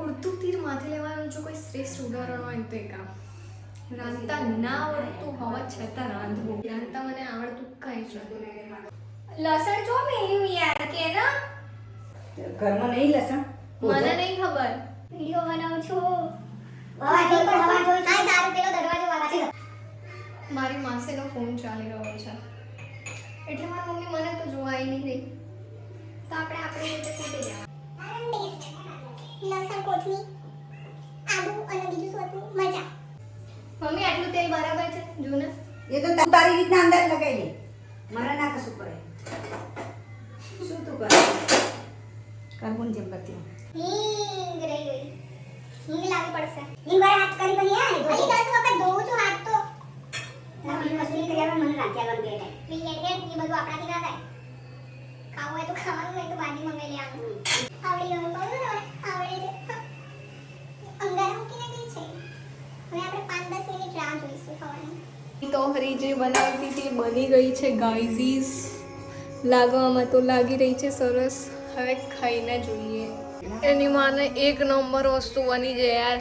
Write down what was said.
ઉડતું તીર માથે લેવાનું જો કોઈ શ્રેષ્ઠ ઉદાહરણ હોય તો એ કામ રાંધતા ના આવડતું હોવા છતાં રાંધવું. રાંધતા મને આવડતું કઈ જ નથી. લસણ જો મેલ્યું યાર કે ના ઘરમાં નહીં લસણ મને નહીં ખબર. વિડિયો બનાવું છું. વાવા પર હવા જોઈ કાઈ સારું પેલો દરવાજો વાગશે. મારી માસીનો ફોન ચાલી રહ્યો છે એટલે મારી મમ્મી મને તો જોવાય નહીં રહી તો આપણે આપણી રીતે કૂટી લેવાનું. ટેસ્ટ લસણ કોથમી આદુ અને બીજું શું હતું મરચા. મમ્મી આટલું તેલ બરાબર છે જો ને. એ તો તું તારી રીતના અંદર લગાવી લે મારે ના કશું કરે શું તું કરે કાર્બન જેમ કરતી હિંગ રહી ગઈ. હિંગ લાવી પડશે. હિંગ વાળા હાથ કરી બની આ હજી 10 વખત ધોઉં છું હાથ તો. નવી મસૂરી તૈયાર મને રાખ્યા વગર બેઠા. ક્રિએટ એ બધું આપણાથી ના થાય. ખાવું હોય તો ખાવાનું નહીં તો બાજી મંગાઈ લેવાનું. આવડી ગયું કહું ને આવડે છે. અંગારા મૂકીને ગઈ છે. હવે આપણે 5-10 મિનિટ રાહ જોઈશું ખાવાની. તો હરી જે બનાવતી હતી બની ગઈ છે ગાઈઝીસ. લાગવામાં તો લાગી રહી છે સરસ. હવે ખાઈને જોઈએ. એની માને એક નંબર વસ્તુ બની છે યાર.